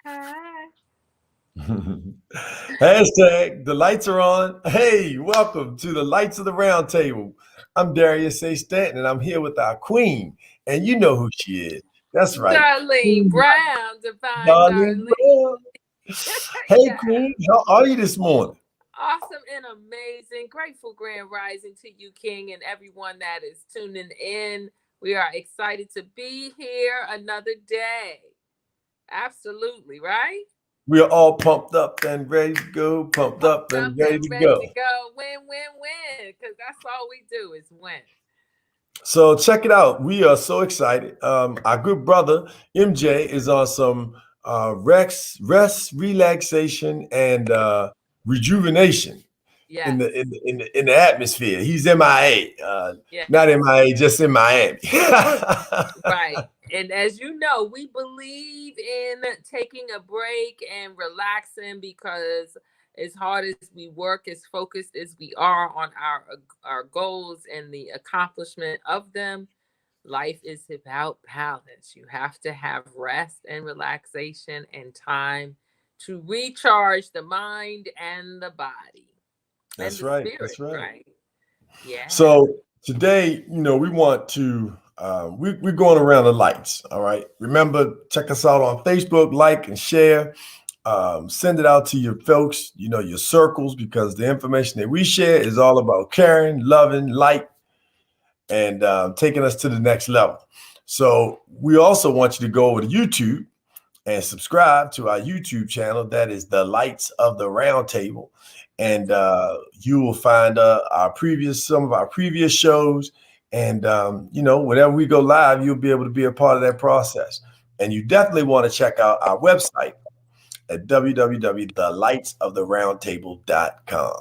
Hi. Hashtag the lights are on. Hey, welcome to the Lights of the Round Table. I'm Darius A. Stanton, and I'm here with our queen, and you know who she is. That's right, Darlene Queen Brown, Divine Darling Darlene. Brown. Hey, Yeah. Queen, how are you this morning? Awesome and amazing. Grateful grand rising to you, King, and everyone that is tuning in. We are excited to be here another day. Absolutely, right? We are all pumped up and ready to go. Pumped up Pumped up and ready and to ready to go. go. Win, win, win. Because that's all we do is win. So check it out. We are so excited. Our good brother MJ is on some rest, relaxation, and rejuvenation in Yes. the atmosphere. He's MIA, not Yes. MIA, just in Miami. Right. And as you know, we believe in taking a break and relaxing because as hard as we work, as focused as we are on our goals and the accomplishment of them, life is about balance. You have to have rest and relaxation and time to recharge the mind and the body and That's the right. That's spirit, right. right? Yeah. So today, we want to we're going around the lights. All right. Remember, check us out on Facebook, like and share. Send it out to your folks, your circles, because the information that we share is all about caring, loving, light, and taking us to the next level. So we also want you to go over to YouTube and subscribe to our YouTube channel. That is the Lights of the Round Table. And you will find some of our previous shows. And, whenever we go live, you'll be able to be a part of that process. And you definitely want to check out our website at www.thelightsoftheroundtable.com.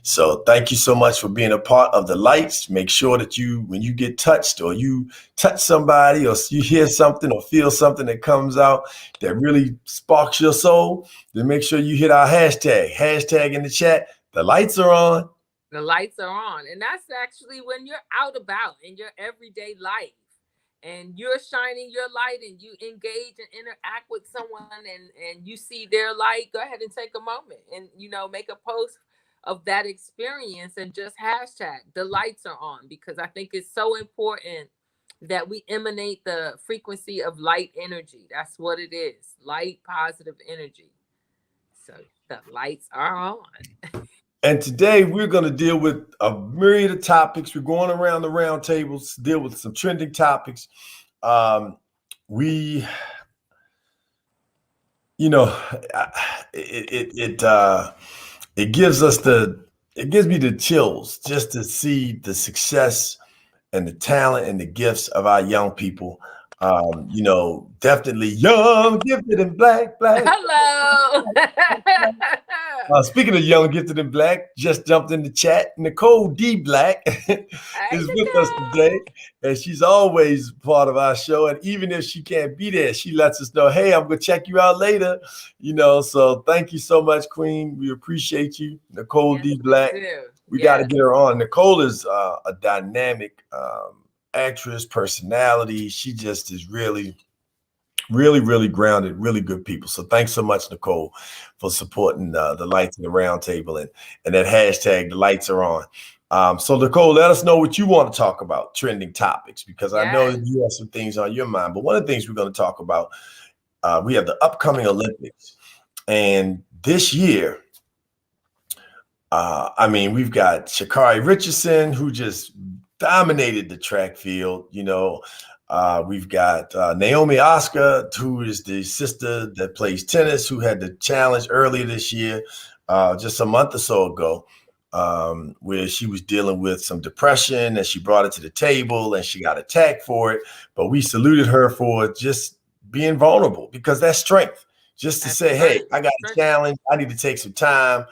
So thank you so much for being a part of the lights. Make sure that when you get touched or you touch somebody or you hear something or feel something that comes out that really sparks your soul, then make sure you hit our hashtag in the chat. The lights are on. The lights are on. And that's actually when you're out about in your everyday life and you're shining your light and you engage and interact with someone and you see their light, go ahead and take a moment and make a post of that experience and just hashtag the lights are on because I think it's so important that we emanate the frequency of light energy. That's what it is. Light positive energy. So the lights are on. And today we're going to deal with a myriad of topics. We're going around the round tables, deal with some trending topics. We you know, it gives us it gives me the chills just to see the success and the talent and the gifts of our young people. Definitely young, gifted, and black. Hello. Speaking of young, gifted, and black, just jumped in the chat. Nicole D. Black Hey, is with us today, Nicole. and she's always part of our show. And even if she can't be there, she lets us know, "Hey, I'm gonna check you out later." So thank you so much, Queen. We appreciate you, Nicole Yes, D. we Black. do. We got to Yes. get her on. Nicole is a dynamic actress, personality. She just is really really, really grounded, really good people. So thanks so much, Nicole, for supporting the Lights in the Round Table and that hashtag, the lights are on. So Nicole, let us know what you want to talk about, trending topics, because I know that Yes. you have some things on your mind. But one of the things we're going to talk about, we have the upcoming Olympics. And this year, we've got Sha'Carri Richardson, who just dominated the track field. We've got Naomi Osaka, who is the sister that plays tennis, who had the challenge earlier this year, just a month or so ago, where she was dealing with some depression and she brought it to the table and she got attacked for it. But we saluted her for just being vulnerable because that's strength. Just to That's say, hey, strength. I got a Strength. challenge. I need to take some time.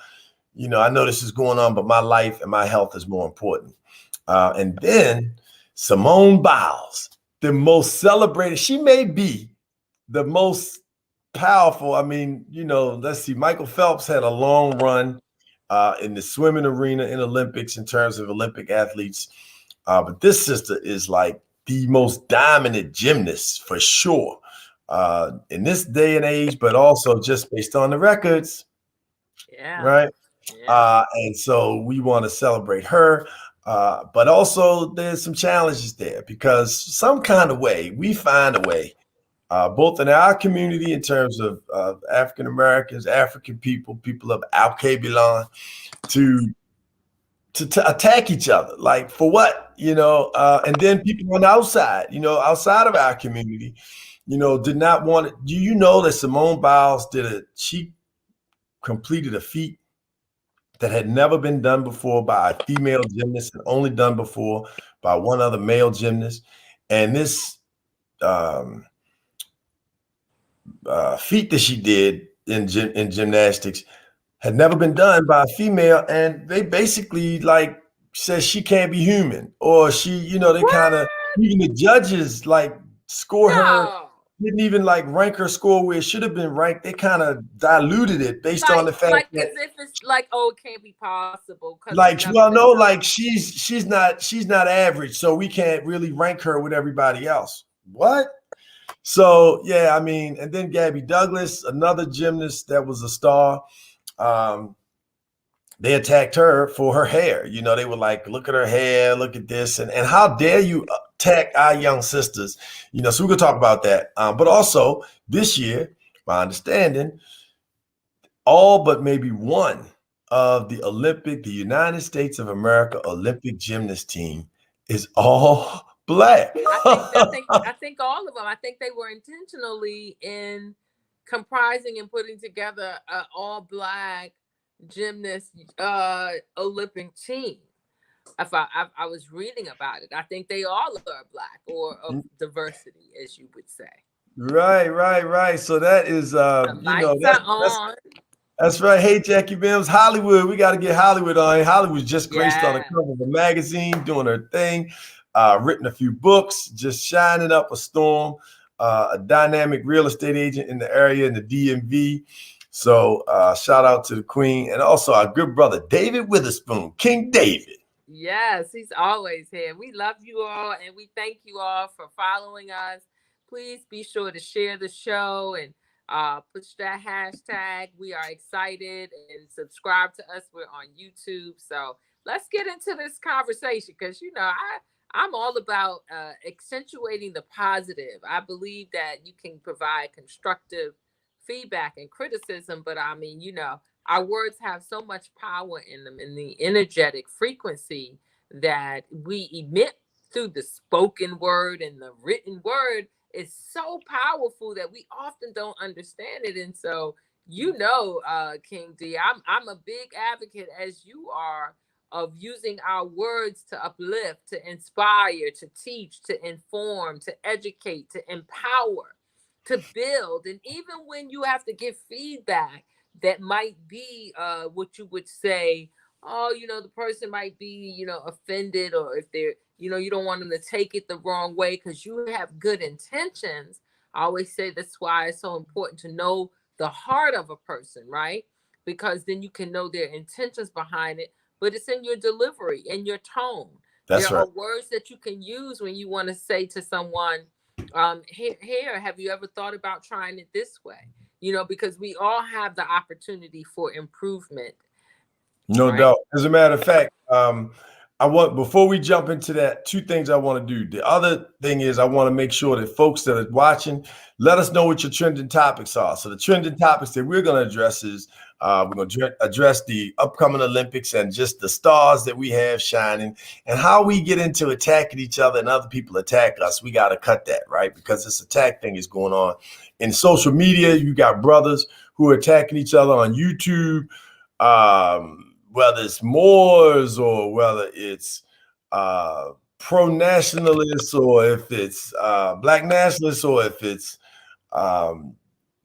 I know this is going on, but my life and my health is more important. And then Simone Biles, the most celebrated, she may be the most powerful. Let's see, Michael Phelps had a long run in the swimming arena in Olympics in terms of Olympic athletes. But this sister is like the most dominant gymnast for sure. in this day and age, but also just based on the records, Yeah. right? Yeah. And so we want to celebrate her. But also there's some challenges there because some kind of way we find a way, both in our community in terms of African Americans, African people, people of Al Kabilon, to attack each other. Like for what, and then people on the outside, outside of our community, did not want it. Do you know that Simone Biles she completed a feat that had never been done before by a female gymnast and only done before by one other male gymnast. And this feat that she did in gymnastics had never been done by a female. And they basically like says she can't be human, or she, they kind of, even the judges like score her, didn't even like rank her score where it should have been ranked. They kind of diluted it based on the fact that, as if it's like, oh, it can't be possible. Like, well, no, like she's not average, so we can't really rank her with everybody else. What? So yeah, I mean, and then Gabby Douglas, another gymnast that was a star, they attacked her for her hair. They were like, look at her hair, look at this, and how dare you attack our young sisters? So we're gonna talk about that. But also this year, my understanding, all but maybe one of the United States of America Olympic gymnast team is all Black. I think all of them. I think they were intentionally in comprising and putting together an all Black gymnast Olympic team. If I was reading about it, I think they all are Black or of diversity, as you would say. Right. So that is that's right. Hey, Jackie Bims, Hollywood. We got to get Hollywood on. Hollywood's just graced on the cover of a magazine, doing her thing, written a few books, just shining up a storm, a dynamic real estate agent in the area in the DMV. So shout out to the Queen, and also our good brother, David Witherspoon, King David. Yes, he's always here. We love you all, and we thank you all for following us. Please be sure to share the show and push that hashtag. We are excited, and subscribe to us. We're on YouTube. So let's get into this conversation because, I'm all about accentuating the positive. I believe that you can provide constructive feedback and criticism, but I mean, our words have so much power in them, in the energetic frequency that we emit through the spoken word and the written word is so powerful that we often don't understand it. And so, King D, I'm a big advocate, as you are, of using our words to uplift, to inspire, to teach, to inform, to educate, to empower, to build. And even when you have to give feedback that might be what you would say, oh, the person might be, offended, or if they're, you don't want them to take it the wrong way because you have good intentions. I always say that's why it's so important to know the heart of a person, right? Because then you can know their intentions behind it, but it's in your delivery and your tone. That's there right. are words that you can use when you want to say to someone, here, have you ever thought about trying it this way? Because we all have the opportunity for improvement. No doubt. As a matter of fact, before we jump into that, two things I want to do. The other thing is I want to make sure that folks that are watching, let us know what your trending topics are. So the trending topics that we're going to address is we're going to address the upcoming Olympics and just the stars that we have shining, and how we get into attacking each other and other people attack us. We got to cut that, right? Because this attack thing is going on in social media. You got brothers who are attacking each other on YouTube. Whether it's Moors or whether it's pro-nationalists, or if it's Black nationalists, or if it's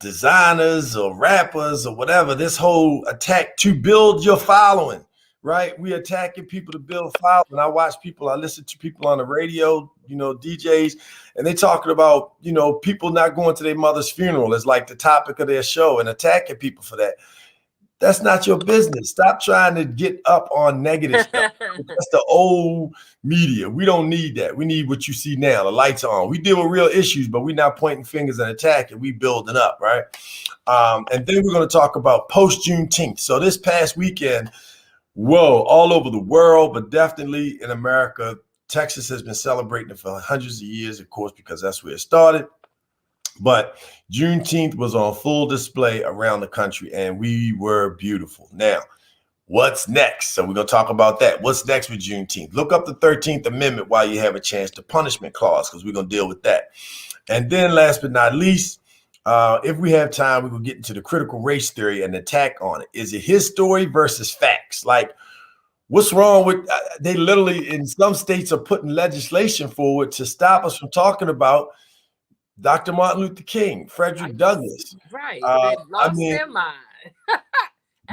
designers or rappers or whatever, this whole attack to build your following, right? We attacking people to build following. I listen to people on the radio, DJs, and they talking about, people not going to their mother's funeral as like the topic of their show and attacking people for that. That's not your business. Stop trying to get up on negative stuff. That's the old media. We don't need that. We need what you see now. The lights are on. We deal with real issues, but we're not pointing fingers and attacking. We building up, right? And then we're going to talk about post Juneteenth. So this past weekend, whoa, all over the world, but definitely in America, Texas has been celebrating it for hundreds of years, of course, because that's where it started. But Juneteenth was on full display around the country, and we were beautiful. Now, what's next? So we're going to talk about that. What's next with Juneteenth? Look up the 13th Amendment while you have a chance, the punishment clause, because we're going to deal with that. And then last but not least, if we have time, we will get into the critical race theory and attack on it. Is it his story versus facts? Like, what's wrong with, they literally in some states are putting legislation forward to stop us from talking about Dr. Martin Luther King, Frederick Douglass. Right. They've lost their mind.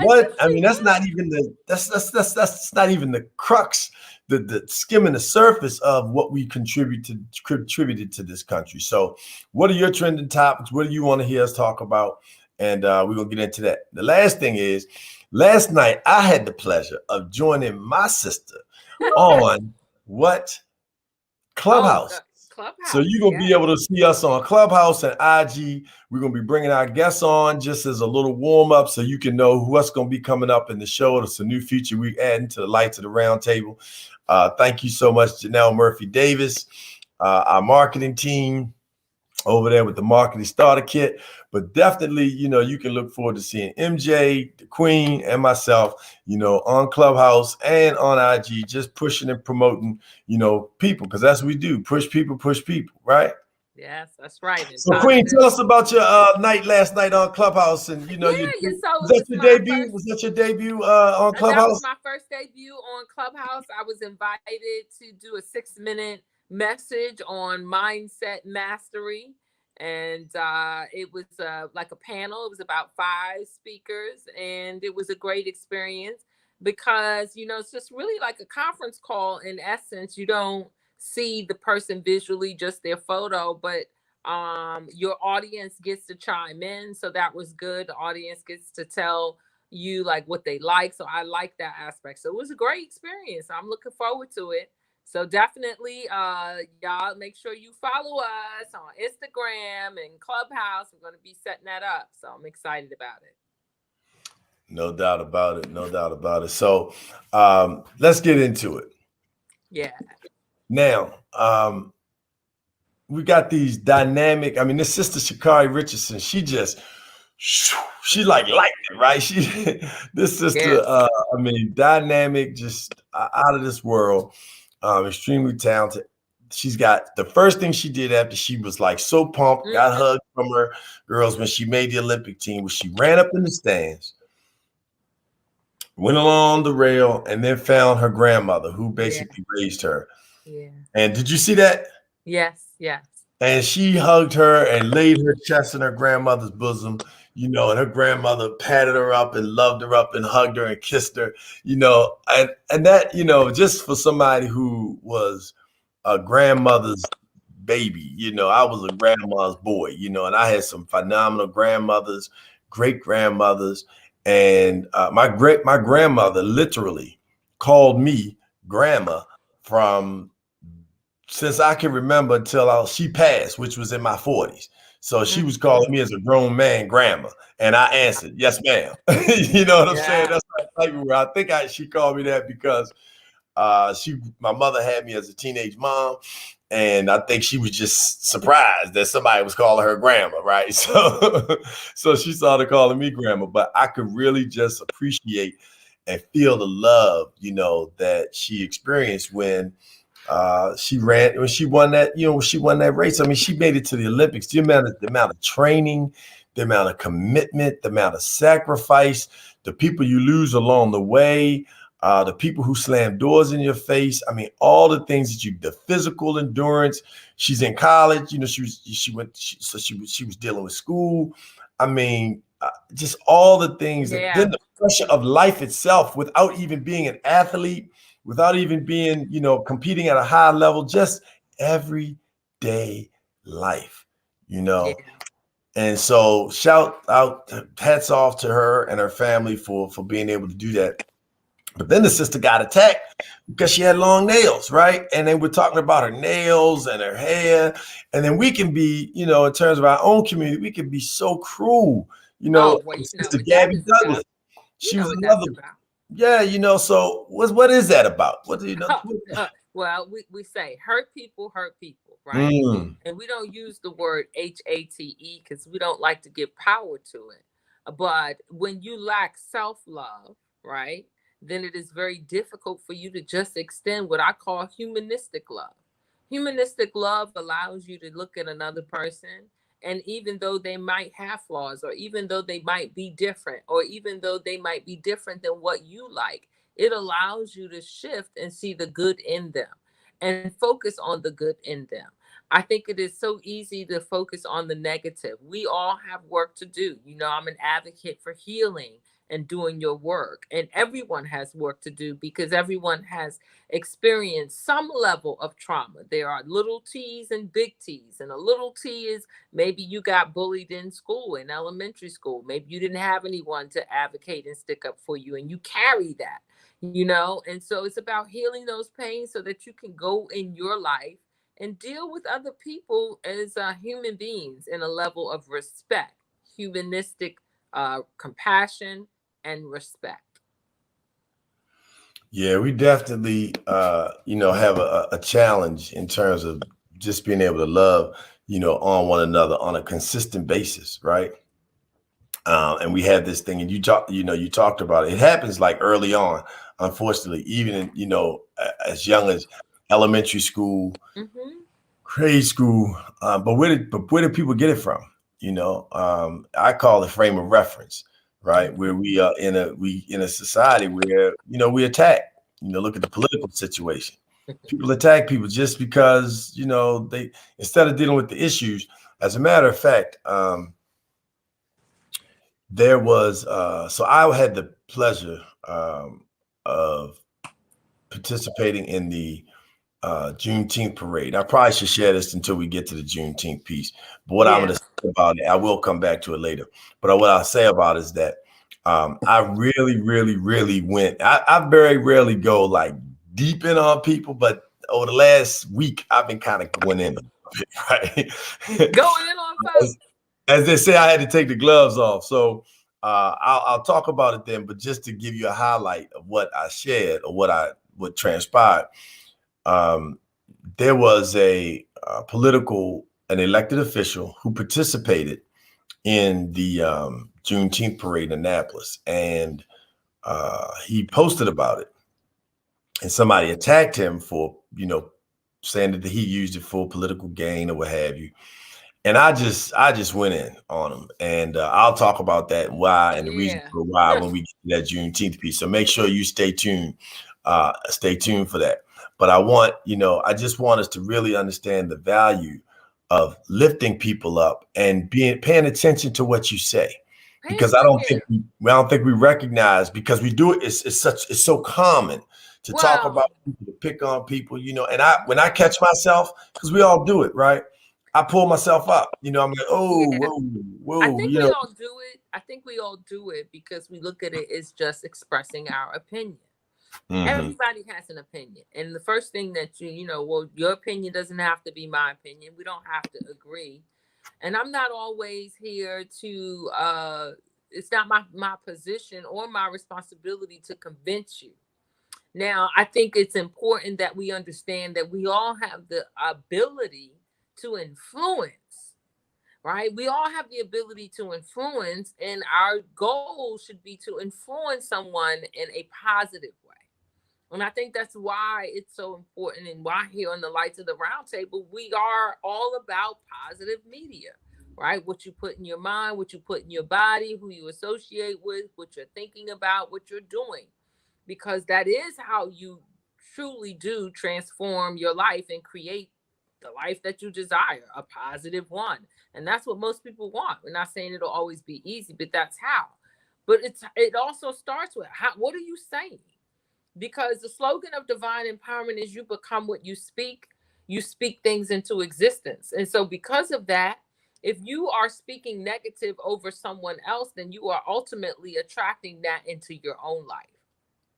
What? I mean, that's not even that's not even the crux, the skimming the surface of what we contributed to this country. So what are your trending topics? What do you want to hear us talk about? And we're gonna get into that. The last thing is, last night I had the pleasure of joining my sister on what? Clubhouse. Clubhouse. So you're going to be able to see us on Clubhouse and IG. We're going to be bringing our guests on just as a little warm up so you can know what's going to be coming up in the show. It's a new feature we're adding to the Lights of the Roundtable. Thank you so much, Janelle Murphy Davis, our marketing team over there with the marketing starter kit. But definitely, you can look forward to seeing MJ, the Queen, and myself, on Clubhouse and on IG, just pushing and promoting, people, because that's what we do. Push people, right? Yes, that's right. And so Queen, tell us about your night last night on Clubhouse. And, was that your debut on Clubhouse? That was my first debut on Clubhouse. I was invited to do a 6-minute message on mindset mastery, and it was like a panel. It was about 5 speakers, and it was a great experience because it's just really like a conference call. In essence, you don't see the person visually, just their photo, but your audience gets to chime in. So that was good. The audience gets to tell you like what they like. So I like that aspect. So it was a great experience. I'm looking forward to it. So definitely, y'all make sure you follow us on Instagram and Clubhouse. We're going to be setting that up. So I'm excited about it. No doubt about it. So let's get into it. Yeah. Now, we got these dynamic, this sister Sha'Carri Richardson, she like lightning, right? This sister, dynamic, just out of this world. Extremely talented. She's got the first thing she did after she was like so pumped, got hugged from her girls when she made the Olympic team, was she ran up in the stands, went along the rail, and then found her grandmother who basically raised her. Yeah. And did you see that? Yes. And she hugged her and laid her chest in her grandmother's bosom, and her grandmother patted her up and loved her up and hugged her and kissed her, and that, just for somebody who was a grandmother's baby, I was a grandma's boy, and I had some phenomenal grandmothers, great grandmothers. And my grandmother literally called me grandma from since I can remember until she passed, which was in my 40s. So she was calling me as a grown man grandma, and I answered, "Yes, ma'am." You know what I'm saying? That's like where I think she called me that because my mother had me as a teenage mom, and I think she was just surprised that somebody was calling her grandma, right? So she started calling me grandma, but I could really just appreciate and feel the love, that she experienced when she won that race. She made it to the Olympics. The amount of training, the amount of commitment, the amount of sacrifice, the people you lose along the way, the people who slam doors in your face. All the things that the physical endurance. She's in college. She was dealing with school. Just all the things. Yeah. Then the pressure of life itself, without even being an athlete, without even being, competing at a high level, just everyday life, Yeah. And so shout out, hats off to her and her family for being able to do that. But then the sister got attacked because she had long nails, right? And then we're talking about her nails and her hair. And then we can be, you know, in terms of our own community, we can be so cruel. You know, Oh, well, you know Sister what that Gabby is Douglas, about. You she know was what that's another. about. Yeah, you know, so what is that about? What do you know? Well, we say hurt people, right? Mm, And we don't use the word HATE because we don't like to give power to it. But when you lack self love, right, then it is very difficult for you to just extend what I call humanistic love. Humanistic love allows you to look at another person, and even though they might have flaws, or even though they might be different, or even though they might be different than what you like, it allows you to shift and see the good in them and focus on the good in them. I think it is so easy to focus on the negative. We all have work to do. You know, I'm an advocate for healing and doing your work, and everyone has work to do because everyone has experienced some level of trauma. There are little T's and big T's, and a little T is maybe you got bullied in school, in elementary school. Maybe you didn't have anyone to advocate and stick up for you, and you carry that, you know. And so it's about healing those pains so that you can go in your life and deal with other people as human beings in a level of respect, humanistic compassion, and respect. yeah, we definitely, you know, have a challenge in terms of just being able to love, you know, on one another on a consistent basis, right? And we had this thing, and you know, you talked about it. It happens like early on, unfortunately, even in, you know, as young as elementary school, Hmm. grade school. But where did people get it from? You know, I call it frame of reference, right? Where we are in a society where, you know, we attack. You know, look at the political situation. People attack people just because, you know, they, instead of dealing with the issues. As a matter of fact, there was so I had the pleasure of participating in the Juneteenth parade. I probably should share this until we get to the Juneteenth piece. But what I'm going Yeah. to say about it, I will come back to it later. But what I'll say about it is that I really, really, really went. I very rarely go like deep in on people, but over the last week, I've been kind of going in a bit, right? Going in on folks. As they say, I had to take the gloves off. So I'll talk about it then. But just to give you a highlight of what I shared or what transpired, um, there was a an elected official who participated in the Juneteenth parade in Annapolis, and he posted about it, and somebody attacked him for, you know, saying that he used it for political gain or what have you. And I just went in on him, and I'll talk about that and why and the reason Yeah. for why when we get to that Juneteenth piece. So make sure you stay tuned for that. But I want, you know, I just want us to really understand the value of lifting people up and being paying attention to what you say, because Yeah. I don't think we recognize, because we do it. It's so common to talk about Well, people, to pick on people, you know. And I when I catch myself, because we all do it, right? I pull myself up. You know, I'm like, oh, yeah. whoa, I whoa, think you we know. all do it. I think we all do it because we look at it as just expressing our opinion. Hmm. Everybody has an opinion. And the first thing that you know, well, your opinion doesn't have to be my opinion. We don't have to agree. And I'm not always here to it's not my position or my responsibility to convince you. Now, I think it's important that we understand that we all have the ability to influence, right? We all have the ability to influence, and our goal should be to influence someone in a positive way. And I think that's why it's so important, and why here on the Lights of the Round Table, we are all about positive media, right? What you put in your mind, what you put in your body, who you associate with, what you're thinking about, what you're doing, because that is how you truly do transform your life and create the life that you desire, a positive one. And that's what most people want. We're not saying it'll always be easy, but that's how. But it also starts with how, what are you saying? Because the slogan of divine empowerment is you become what you speak things into existence. And so because of that, If you are speaking negative over someone else, then you are ultimately attracting that into your own life,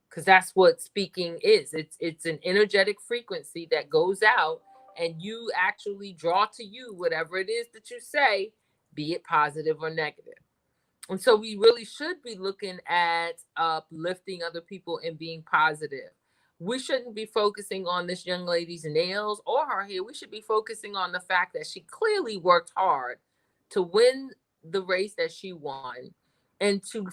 because that's what speaking is. It's an energetic frequency that goes out, and you actually draw to you whatever it is that you say, be it positive or negative. And so we really should be looking at uplifting other people and being positive. We shouldn't be focusing on this young lady's nails or her hair. We should be focusing on the fact that she clearly worked hard to win the race that she won, and to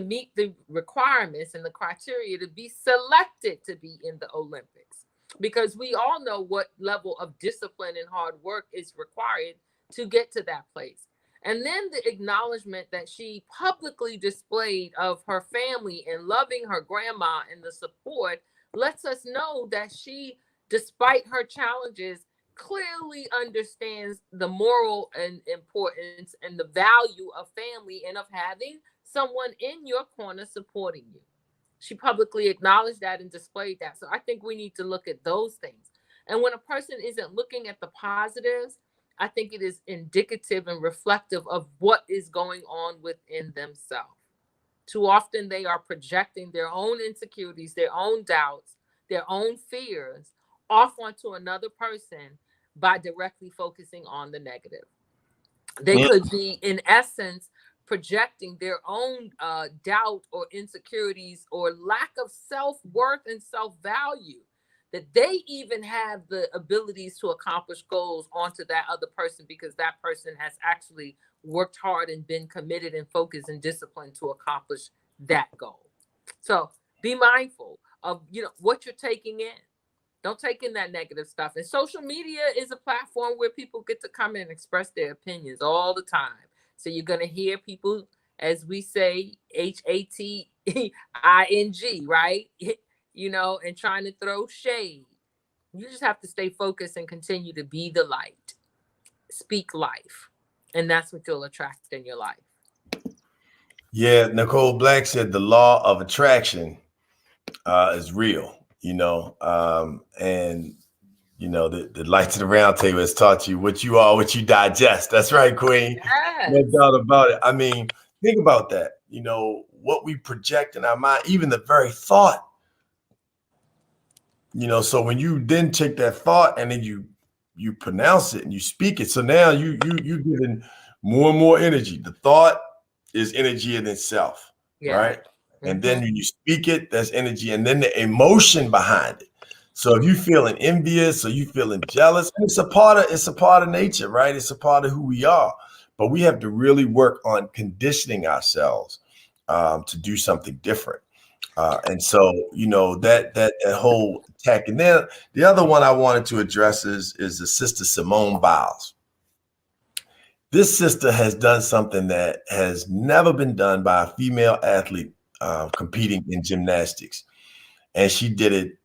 meet the requirements and the criteria to be selected to be in the Olympics. Because we all know what level of discipline and hard work is required to get to that place. And then the acknowledgement that she publicly displayed of her family and loving her grandma and the support lets us know that she, despite her challenges, clearly understands the moral and importance and the value of family and of having someone in your corner supporting you. She publicly acknowledged that and displayed that. So I think we need to look at those things. And when a person isn't looking at the positives, I think it is indicative and reflective of what is going on within themselves. Too often they are projecting their own insecurities, their own doubts, their own fears off onto another person by directly focusing on the negative. They could be, in essence, projecting their own doubt or insecurities or lack of self-worth and self-value, that they even have the abilities to accomplish goals onto that other person because that person has actually worked hard and been committed and focused and disciplined to accomplish that goal. So be mindful of what you're taking in. Don't take in that negative stuff. And social media is a platform where people get to come and express their opinions all the time. So you're going to hear people, as we say, HATING, right? And trying to throw shade. You just have to stay focused and continue to be the light. Speak life. And that's what you'll attract in your life. Yeah, Nicole Black said the law of attraction is real, and the lights of the round table has taught you what you are, what you digest. That's right, Queen. Yes. No doubt about it. I mean, think about that. What we project in our mind, even the very thought. So when you then take that thought and then you pronounce it and you speak it, so now you giving more and more energy. The thought is energy in itself, right? And then when you speak it, that's energy, and then the emotion behind it. So if you feeling envious or you feeling jealous, it's a part of nature, right? It's a part of who we are. But we have to really work on conditioning ourselves to do something different. And so, that whole attack. And then the other one I wanted to address is the sister Simone Biles. This sister has done something that has never been done by a female athlete competing in gymnastics. And she did it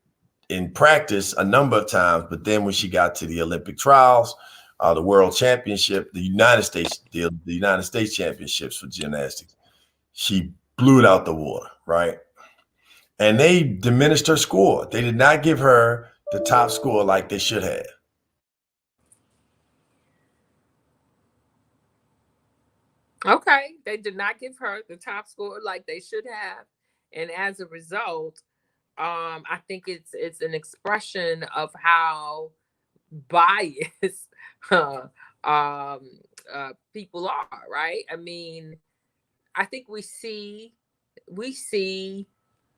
in practice a number of times. But then when she got to the Olympic trials, the World Championship, the United States Championships for gymnastics, she blew it out the water, right? And they diminished her score. They did not give her the top score like they should have. Okay, they did not give her the top score like they should have, and as a result, I think it's an expression of how biased people are, right? I mean, I think we see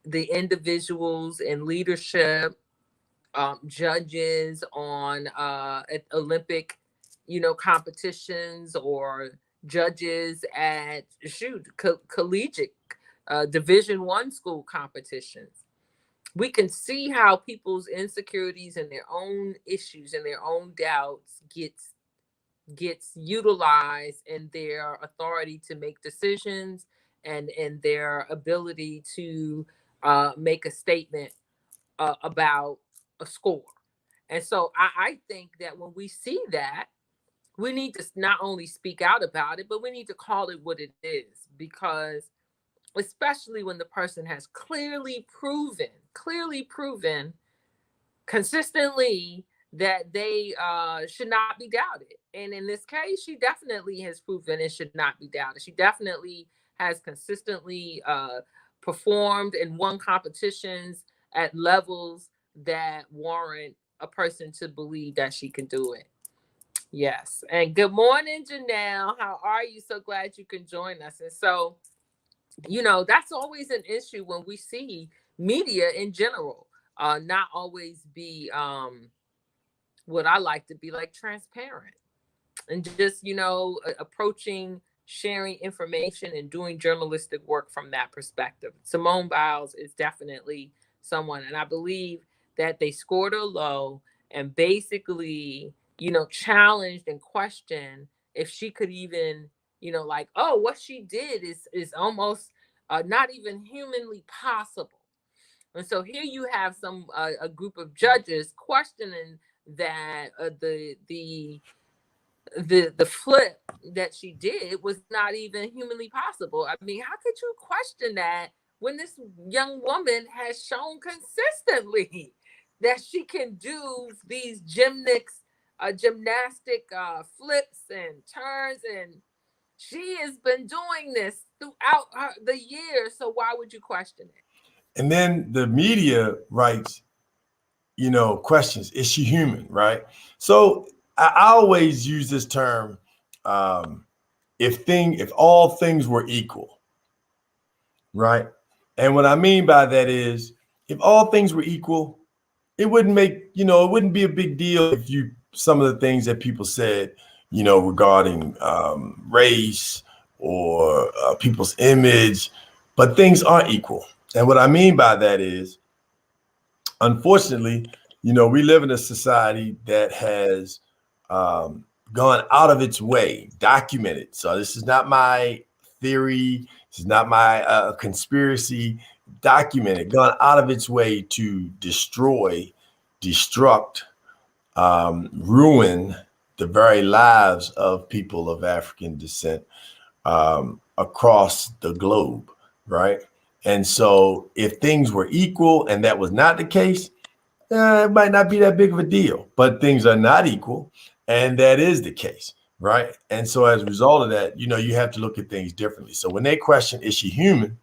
the individuals in leadership, judges on Olympic, competitions, or judges at collegiate Division 1 school competitions. We can see how people's insecurities and their own issues and their own doubts gets utilized in their authority to make decisions and in their ability to make a statement about a score. And so I think that when we see that, we need to not only speak out about it, but we need to call it what it is. Because especially when the person has clearly proven consistently that they should not be doubted. And in this case, she definitely has proven it should not be doubted. She definitely has consistently performed and won competitions at levels that warrant a person to believe that she can do it. Yes. And good morning, Janelle. How are you? So glad you can join us. And so, that's always an issue when we see media in general not always be what I like to be like transparent and just approaching sharing information and doing journalistic work from that perspective. Simone Biles is definitely someone, and I believe that they scored her low and basically challenged and questioned if she could even like, oh, what she did is almost not even humanly possible. And so here you have some a group of judges questioning that the flip that she did was not even humanly possible. I mean, how could you question that when this young woman has shown consistently that she can do these gymnastic flips and turns, and she has been doing this throughout the years. So why would you question it? And then the media writes, questions. Is she human? Right. So I always use this term, if all things were equal, right? And what I mean by that is, if all things were equal, it wouldn't it wouldn't be a big deal if some of the things that people said, regarding race or people's image, but things aren't equal. And what I mean by that is, unfortunately, we live in a society that has gone out of its way, documented. So this is not my theory. This is not my conspiracy. Documented, gone out of its way to destroy, destruct, ruin the very lives of people of African descent across the globe, right? And so if things were equal and that was not the case, it might not be that big of a deal, but things are not equal. And that is the case, right? And so as a result of that, you have to look at things differently. So when they question, is she human?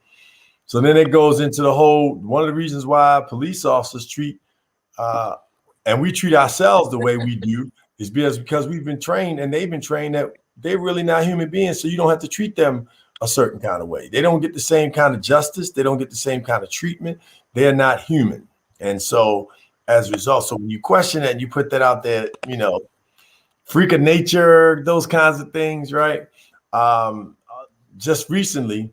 So then it goes into one of the reasons why police officers treat, and we treat ourselves the way we do, is because we've been trained and they've been trained that they're really not human beings. So you don't have to treat them a certain kind of way. They don't get the same kind of justice. They don't get the same kind of treatment. They're not human. And so as a result, so when you question that and you put that out there, freak of nature, those kinds of things, right? Just recently,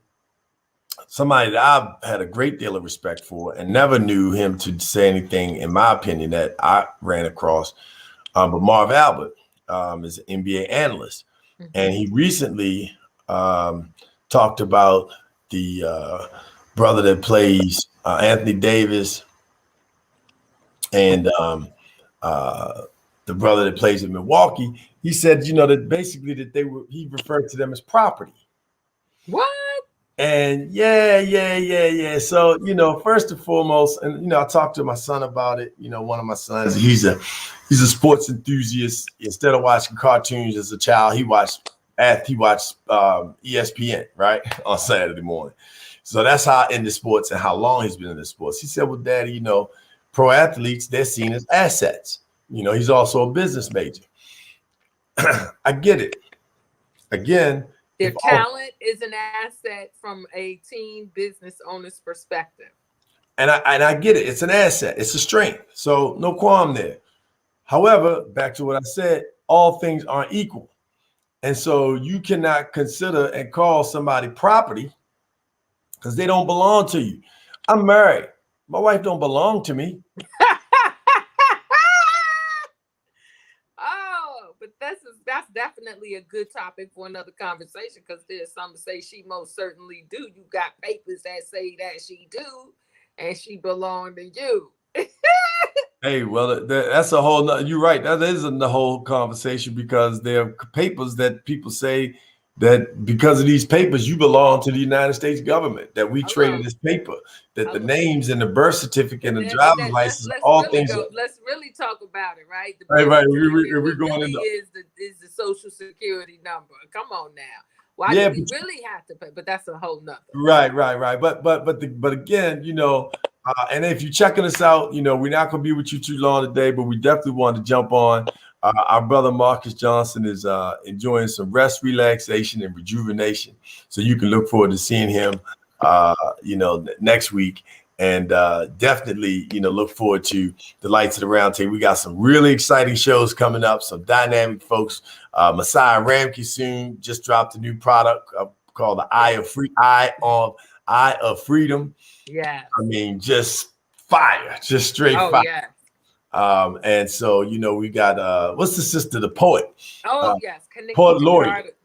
somebody that I've had a great deal of respect for and never knew him to say anything, in my opinion, that I ran across, but Marv Albert is an NBA analyst. Mm-hmm. And he recently talked about the brother that plays Anthony Davis and the brother that plays in Milwaukee. He said, that basically he referred to them as property. What? And yeah. So, first and foremost, and I talked to my son about it. One of my sons, he's a sports enthusiast. Instead of watching cartoons as a child, he watched ESPN, right, on Saturday morning. So that's how into sports and how long he's been in the sports. He said, well, Daddy, pro athletes, they're seen as assets. He's also a business major. I get it. Again, their talent is an asset from a team business owner's perspective. And I get it. It's an asset. It's a strength. So no qualm there. However, back to what I said, all things aren't equal. And so you cannot consider and call somebody property because they don't belong to you. I'm married. My wife don't belong to me. But that's definitely a good topic for another conversation, because there's some say she most certainly do. You got papers that say that she do, and she belong to you. Hey, well, that's a whole. You're right. That is the whole conversation, because there are papers that people say that because of these papers, you belong to the United States government, that we traded Hello. this paper, that the Hello. names and the birth certificate and the But driver's that, license, let's all really things. go. Let's really talk about it, right? The Right, birth right. certificate, We're what going really into. is the social security number. Come on now. Why Yeah, do we really have to pay? But that's a whole nother. right. But again, and if you're checking us out, we're not going to be with you too long today, but we definitely want to jump on. Our brother Marcus Johnson is enjoying some rest, relaxation, and rejuvenation. So you can look forward to seeing him, next week. And definitely, look forward to the Lights of the Round Table. We got some really exciting shows coming up, some dynamic folks. Messiah Ramke soon just dropped a new product called the Eye of Freedom. Yeah. I mean, just fire, just straight fire. Yeah. And so, we got what's the sister, the poet? Yes, Poet laureate.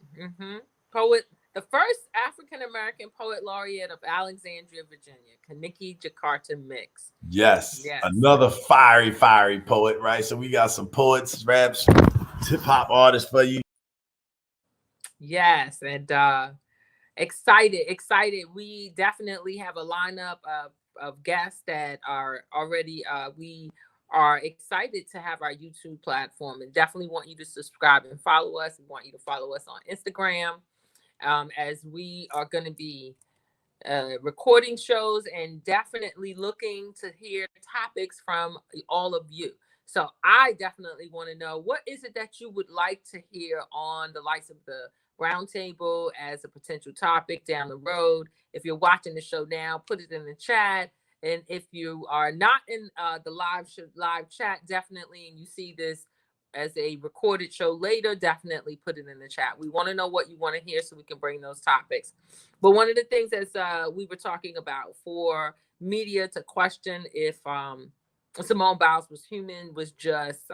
Poet, the first African American poet laureate of Alexandria, Virginia, Kaniki Jakarta Mix. Yes, another fiery poet, right? So we got some poets, raps, hip hop artists for you. Yes, and excited. We definitely have a lineup of guests that are already we are excited to have our YouTube platform, and definitely want you to subscribe and follow us. We want you to follow us on Instagram, as we are going to be recording shows and definitely looking to hear topics from all of you. So I definitely want to know, what is it that you would like to hear on the Lights of the Roundtable as a potential topic down the road? If you're watching the show now, put it in the chat. And if you are not in the live chat, definitely, and you see this as a recorded show later, definitely put it in the chat. We want to know what you want to hear so we can bring those topics. But one of the things as we were talking about, for media to question if Simone Biles was human, was just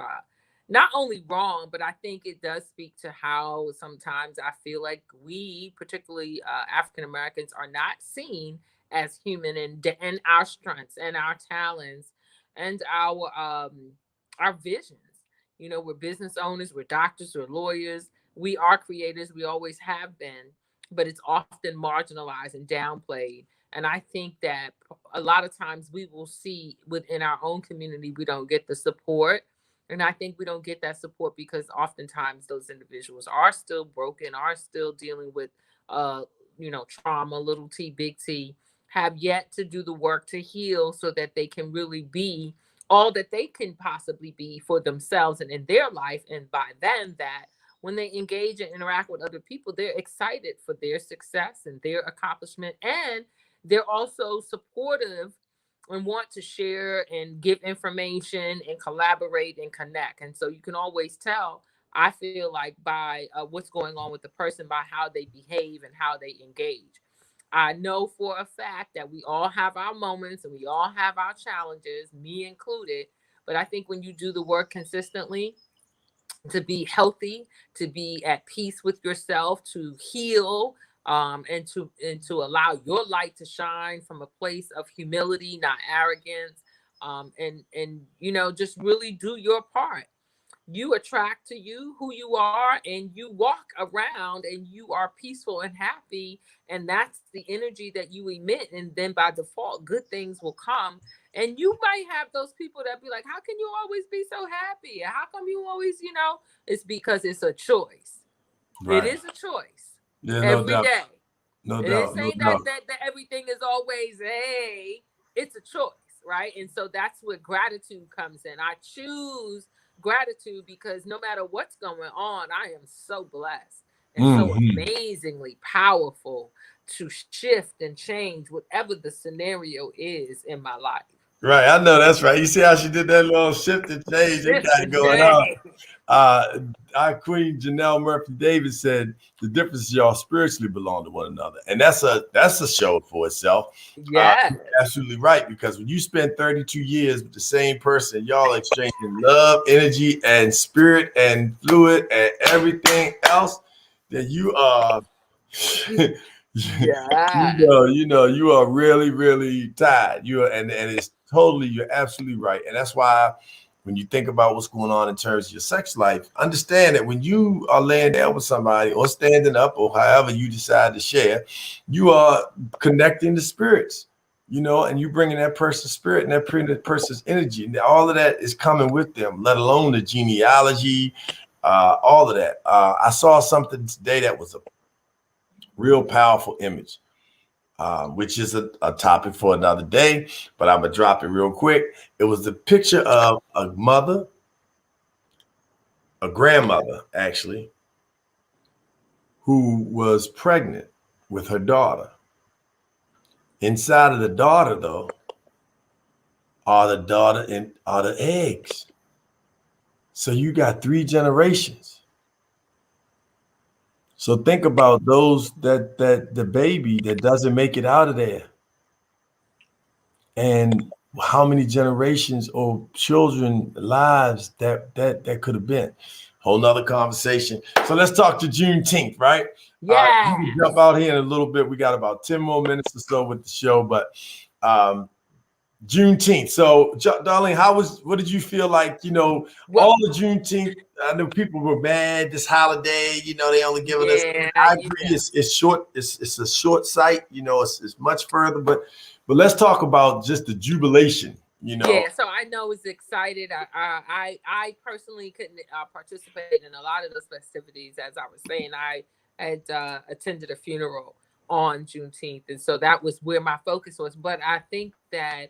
not only wrong, but I think it does speak to how sometimes I feel like we, particularly African Americans, are not seen as human, and our strengths and our talents and our visions. We're business owners, we're doctors, we're lawyers, we are creators, we always have been, but it's often marginalized and downplayed. And I think that a lot of times we will see within our own community, we don't get the support. And I think we don't get that support because oftentimes those individuals are still broken, are still dealing with, trauma, little t, big T, have yet to do the work to heal so that they can really be all that they can possibly be for themselves and in their life. And by then, that when they engage and interact with other people, they're excited for their success and their accomplishment. And they're also supportive and want to share and give information and collaborate and connect. And so you can always tell, I feel like, by what's going on with the person, by how they behave and how they engage. I know for a fact that we all have our moments and we all have our challenges, me included. But I think when you do the work consistently, to be healthy, to be at peace with yourself, to heal, and to allow your light to shine from a place of humility, not arrogance, and just really do your part. You attract to you who you are, and you walk around and you are peaceful and happy, and that's the energy that you emit, and then by default good things will come. And you might have those people that be like, how can you always be so happy? How come you always, it's because it's a choice. Right. It is a choice. Yeah, every day. No doubt. This ain't that everything is always, hey, it's a choice, right? And so that's where gratitude comes in. I choose gratitude because no matter what's going on, I am so blessed and so amazingly powerful to shift and change whatever the scenario is in my life. Right, I know that's right. You see how she did that little shift and change and got going on. Our Queen Janelle Murphy Davis said the difference is y'all spiritually belong to one another, and that's a show for itself. Yeah, absolutely right. Because when you spend 32 years with the same person, y'all exchanging love, energy, and spirit, and fluid, and everything else, then you are. Yeah. You are really, really tired. And it's totally, you're absolutely right. And that's why when you think about what's going on in terms of your sex life, understand that when you are laying down with somebody or standing up or however you decide to share, you are connecting the spirits, and you bringing that person's spirit and that person's energy. And all of that is coming with them, let alone the genealogy, all of that. I saw something today that was a real powerful image. Which is a topic for another day, but I'm gonna drop it real quick. It was the picture of a grandmother actually, who was pregnant with her daughter. Inside of the daughter, though, are the eggs. So you got 3 generations. So think about those that the baby that doesn't make it out of there. And how many generations or children lives that could have been. Whole nother conversation. So let's talk to Juneteenth, right? Yeah. We can jump out here in a little bit. We got about 10 more minutes or so with the show, but Juneteenth. So, darling, what did you feel like, all the Juneteenth? I know people were mad this holiday, they only giving us, I agree, it's short, it's a short sight, it's much further, but let's talk about just the jubilation, Yeah, so I know it's excited. I personally couldn't participate in a lot of those festivities. As I was saying, I had attended a funeral on Juneteenth, and so that was where my focus was. But I think that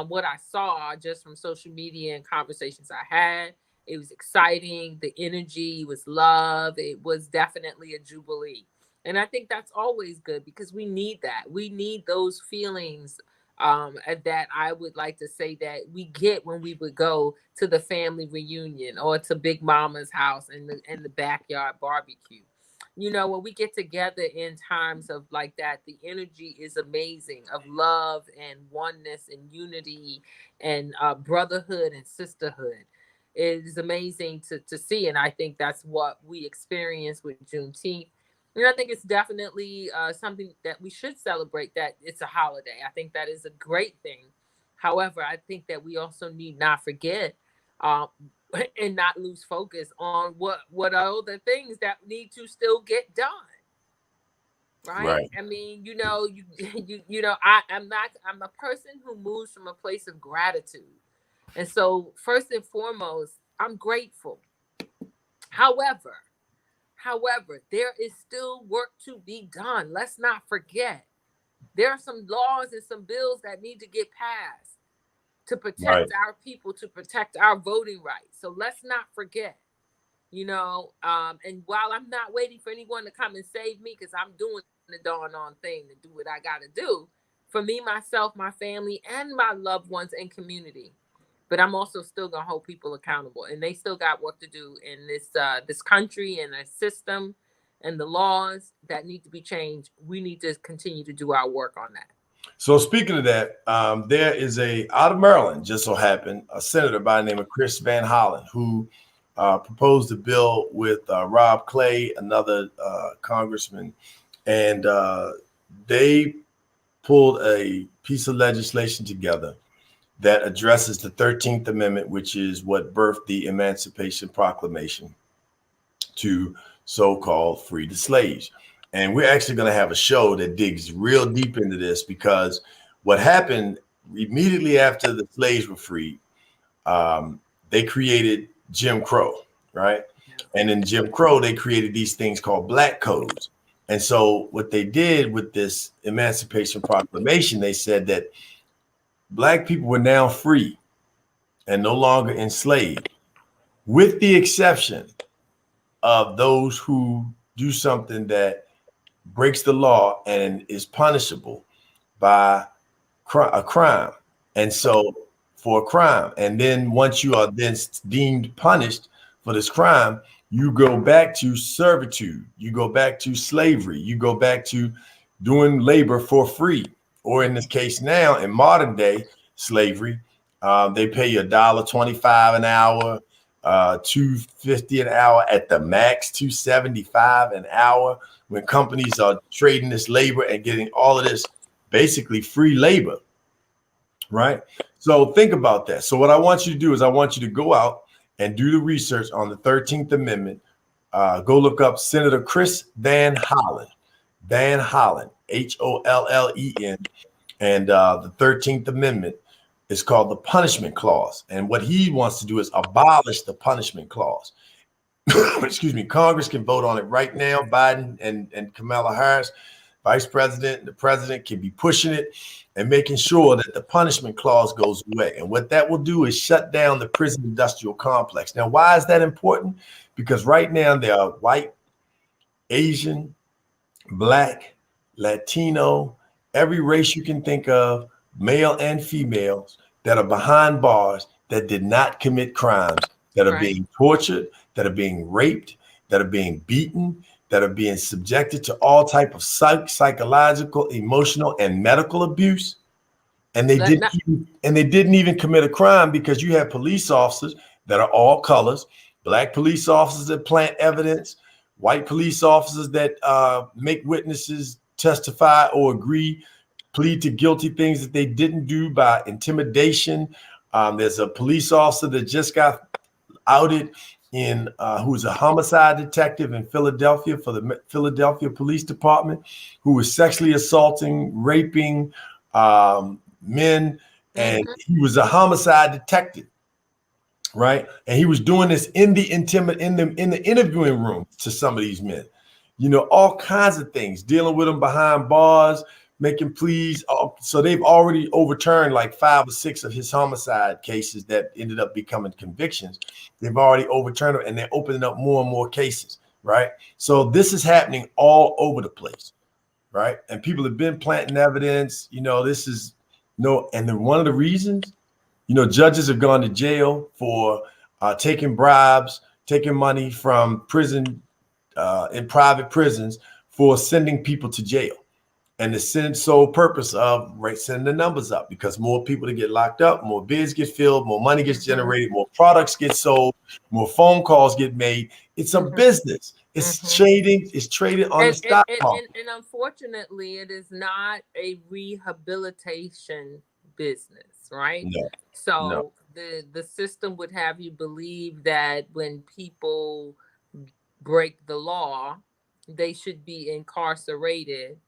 what I saw just from social media and conversations I had, it was exciting. The energy was love. It was definitely a jubilee. And I think that's always good because we need that. We need those feelings that I would like to say that we get when we would go to the family reunion or to Big Mama's house and the backyard barbecue. When we get together in times of like that, the energy is amazing of love and oneness and unity and brotherhood and sisterhood. It is amazing to see. And I think that's what we experience with Juneteenth. And I think it's definitely something that we should celebrate, that it's a holiday. I think that is a great thing. However, I think that we also need not forget and not lose focus on what are all the things that need to still get done. Right? I mean, I'm a person who moves from a place of gratitude. And so first and foremost, I'm grateful. However, there is still work to be done. Let's not forget. There are some laws and some bills that need to get passed to protect our people, to protect our voting rights. So let's not forget, and while I'm not waiting for anyone to come and save me, because I'm doing the darn on thing to do what I got to do for me, myself, my family, and my loved ones and community. But I'm also still gonna hold people accountable, and they still got work to do in this country and the system and the laws that need to be changed. We need to continue to do our work on that. So speaking of that, there is out of Maryland, just so happened, a senator by the name of Chris Van Hollen, who proposed a bill with Rob Clay, another congressman, and they pulled a piece of legislation together that addresses the 13th Amendment, which is what birthed the Emancipation Proclamation to so-called free the slaves. And we're actually going to have a show that digs real deep into this, because what happened immediately after the slaves were freed, they created Jim Crow, right? And in Jim Crow, they created these things called black codes. And so what they did with this Emancipation Proclamation, they said that Black people were now free and no longer enslaved, with the exception of those who do something that breaks the law and is punishable by a crime. And so for a crime, and then once you are then deemed punished for this crime, you go back to servitude, you go back to slavery, you go back to doing labor for free. Or in this case now, in modern day slavery, they pay you $1.25 an hour, $2.50 an hour at the max, $2.75 an hour, when companies are trading this labor and getting all of this basically free labor, right? So think about that. So what I want you to do is I want you to go out and do the research on the 13th Amendment. Go look up Senator Chris Van Hollen. Van Hollen, Hollen. And the 13th Amendment is called the Punishment Clause. And what he wants to do is abolish the Punishment Clause. Excuse me, Congress can vote on it right now. Biden and Kamala Harris, Vice President, and the president can be pushing it and making sure that the punishment clause goes away. And what that will do is shut down the prison industrial complex. Now, why is that important? Because right now there are white, Asian, Black, Latino, every race you can think of, male and females, that are behind bars that did not commit crimes, that are being tortured, that are being raped, that are being beaten, that are being subjected to all type of psychological, emotional, and medical abuse. And they didn't even commit a crime, because you have police officers that are all colors, Black police officers that plant evidence, white police officers that make witnesses testify or agree, plead to guilty things that they didn't do by intimidation. There's a police officer that just got outed who was a homicide detective in Philadelphia for the Philadelphia Police Department, who was sexually assaulting, raping men, and he was a homicide detective, right? And he was doing this in the interviewing room to some of these men, all kinds of things, dealing with them behind bars, making pleas. So they've already overturned like 5 or 6 of his homicide cases that ended up becoming convictions. They've already overturned them, and they're opening up more and more cases, right? So this is happening all over the place, right? And people have been planting evidence. This is and then one of the reasons, judges have gone to jail for taking bribes, taking money from prison in private prisons for sending people to jail. And the sole purpose of sending the numbers up, because more people to get locked up, more bids get filled, more money gets generated, more products get sold, more phone calls get made. It's a business. It's trading. It's traded on the stock market. And unfortunately, it is not a rehabilitation business, right? No. So the system would have you believe that when people break the law, they should be incarcerated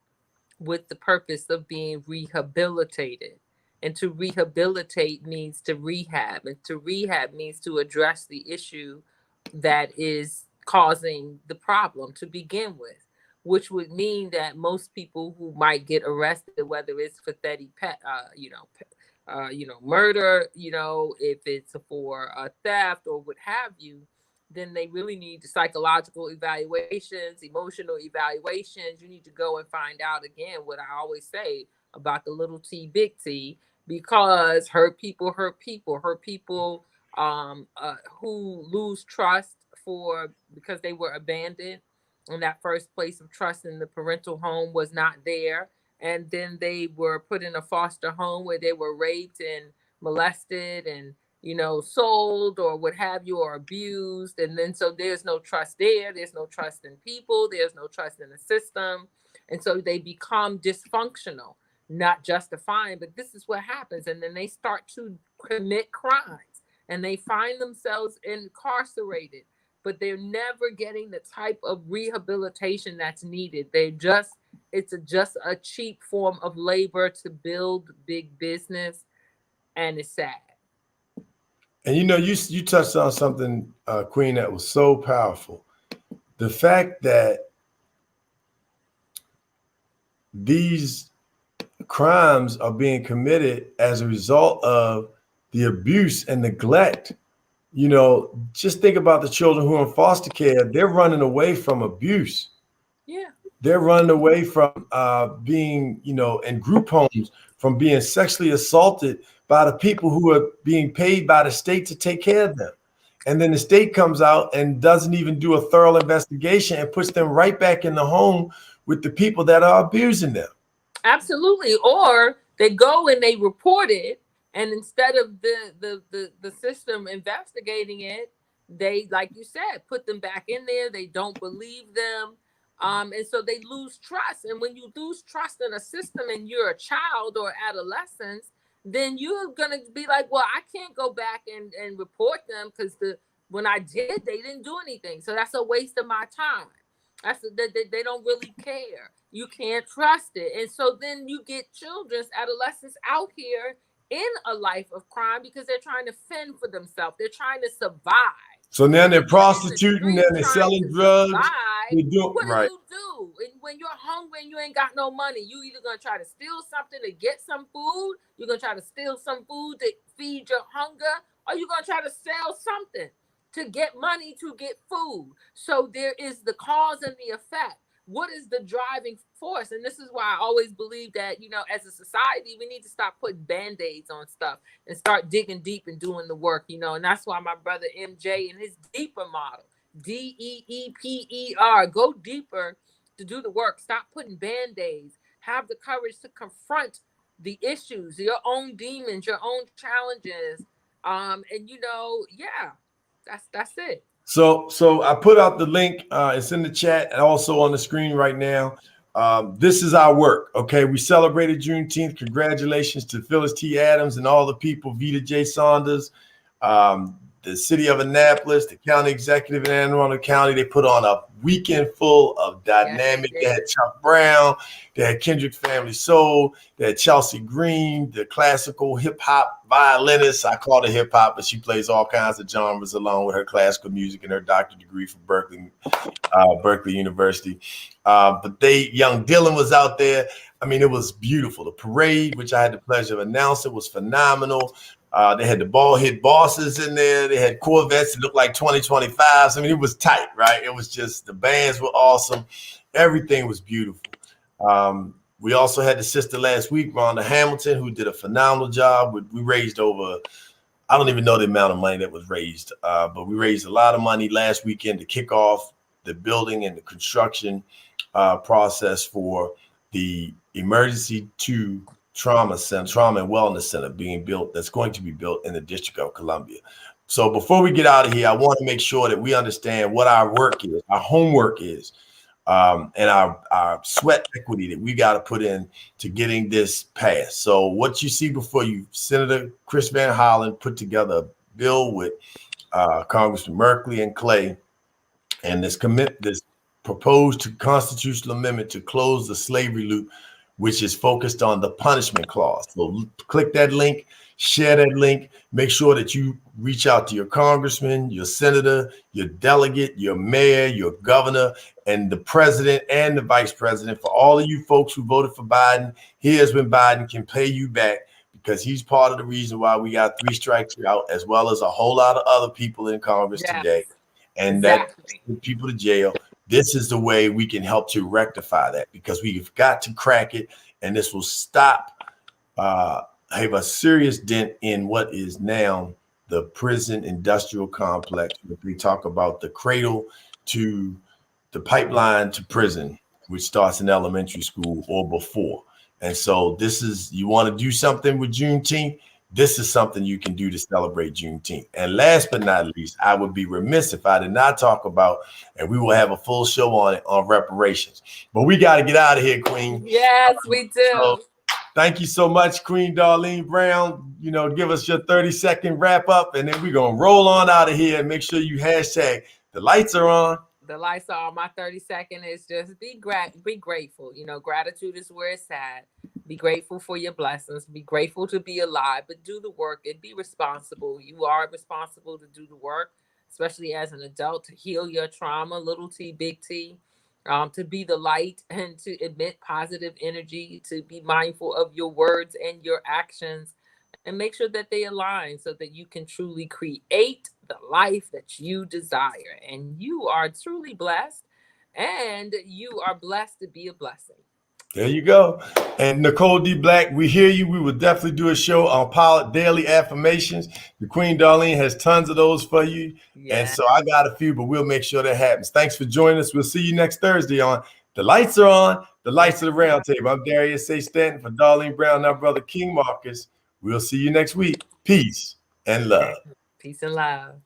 with the purpose of being rehabilitated. And to rehabilitate means to rehab, and to rehab means to address the issue that is causing the problem to begin with, which would mean that most people who might get arrested, whether it's for murder, if it's for theft or what have you, then they really need psychological evaluations, emotional evaluations. You need to go and find out, again, what I always say about the little T, big T, because hurt people who lose trust because they were abandoned, and that first place of trust in the parental home was not there. And then they were put in a foster home where they were raped and molested and sold or what have you, or abused. And then so there's no trust there. There's no trust in people. There's no trust in the system. And so they become dysfunctional, not justifying, but this is what happens. And then they start to commit crimes and they find themselves incarcerated, but they're never getting the type of rehabilitation that's needed. It's just a cheap form of labor to build big business, and it's sad. And you touched on something, Queen, that was so powerful. The fact that these crimes are being committed as a result of the abuse and neglect. Just think about the children who are in foster care. They're running away from abuse. Yeah. They're running away from being, in group homes, from being sexually assaulted by the people who are being paid by the state to take care of them. And then the state comes out and doesn't even do a thorough investigation and puts them right back in the home with the people that are abusing them. Absolutely. Or they go and they report it, and instead of the system investigating it, they, like you said, put them back in there. They don't believe them. And so they lose trust. And when you lose trust in a system and you're a child or adolescent, then you're gonna be like, well, I can't go back and report them because when I did, they didn't do anything. So that's a waste of my time. They don't really care. You can't trust it. And so then you get children, adolescents out here in a life of crime because they're trying to fend for themselves. They're trying to survive. So now And they're when you're in the prostituting, street then they're trying selling to drugs. survive, They do what right. do? And when you're hungry and you ain't got no money, you either gonna try to steal something to get some food, you're gonna try to steal some food to feed your hunger, or you're gonna try to sell something to get money to get food. So there is the cause and the effect. What is the driving force? And this is why I always believe that, as a society, we need to stop putting band-aids on stuff and start digging deep and doing the work, and that's why my brother MJ and his deeper model, DEEPER, go deeper to do the work. Stop putting band-aids. Have the courage to confront the issues, your own demons, your own challenges. And yeah, that's it. So I put out the link. It's in the chat and also on the screen right now. This is our work. Okay, we celebrated Juneteenth. Congratulations to Phyllis T. Adams and all the people, Vita J. Saunders, the city of Annapolis, the county executive in Anne Arundel County. They put on a weekend full of dynamic. Yes, they had Chuck Brown, they had Kendrick Family Soul, they had Chelsea Green, the classical hip hop violinist. I call her hip hop, but she plays all kinds of genres along with her classical music and her doctorate degree from Berkeley University. But Young Dylan was out there. I mean, it was beautiful. The parade, which I had the pleasure of announcing, was phenomenal. They had the bald head bosses in there. They had Corvettes that looked like 2025s. I mean, it was tight, right? It was just, the bands were awesome. Everything was beautiful. We also had the sister last week, Rhonda Hamilton, who did a phenomenal job. We raised over, I don't even know the amount of money that was raised, but we raised a lot of money last weekend to kick off the building and the construction process for the Emergency 2 Trauma and Wellness Center being built, that's going to be built in the District of Columbia. So before we get out of here, I want to make sure that we understand what our work is, our homework is, and our sweat equity that we got to put in to getting this passed. So what you see before you, Senator Chris Van Hollen put together a bill with Congressman Merkley and Clay, and this proposed constitutional amendment to close the slavery loop, which is focused on the punishment clause. So click that link, share that link, make sure that you reach out to your congressman, your senator, your delegate, your mayor, your governor, and the president and the vice president. For all of you folks who voted for Biden, here's when Biden can pay you back, because he's part of the reason why we got 3 strikes out, as well as a whole lot of other people in Congress today. And exactly. That sent people to jail. This is the way we can help to rectify that, because we've got to crack it, and this will stop, have a serious dent in what is now the prison industrial complex. We talk about the cradle to the pipeline to prison, which starts in elementary school or before. And so this is, you want to do something with Juneteenth, this is something you can do to celebrate Juneteenth. And last but not least, I would be remiss if I did not talk about, and we will have a full show on it, on reparations. But we got to get out of here, Queen. Yes, we do. So thank you so much, Queen Darlene Brown. Give us your 30-second wrap up, and then we're going to roll on out of here, and make sure you hashtag the lights are on. The lights are on. My 30-second is just be grateful. Gratitude is where it's at. Be grateful for your blessings. Be grateful to be alive, but do the work and be responsible. You are responsible to do the work, especially as an adult, to heal your trauma, little T, big T, to be the light and to emit positive energy, to be mindful of your words and your actions, and make sure that they align so that you can truly create the life that you desire. And you are truly blessed, and you are blessed to be a blessing. There you go. And Nicole D. Black, we hear you. We will definitely do a show on Pilot Daily Affirmations. The Queen Darlene has tons of those for you. Yeah. And so I got a few, but we'll make sure that happens. Thanks for joining us. We'll see you next Thursday on The Lights Are On, The Lights of the Roundtable. I'm Darius A. Stanton for Darlene Brown and our brother King Marcus. We'll see you next week. Peace and love. Peace and love.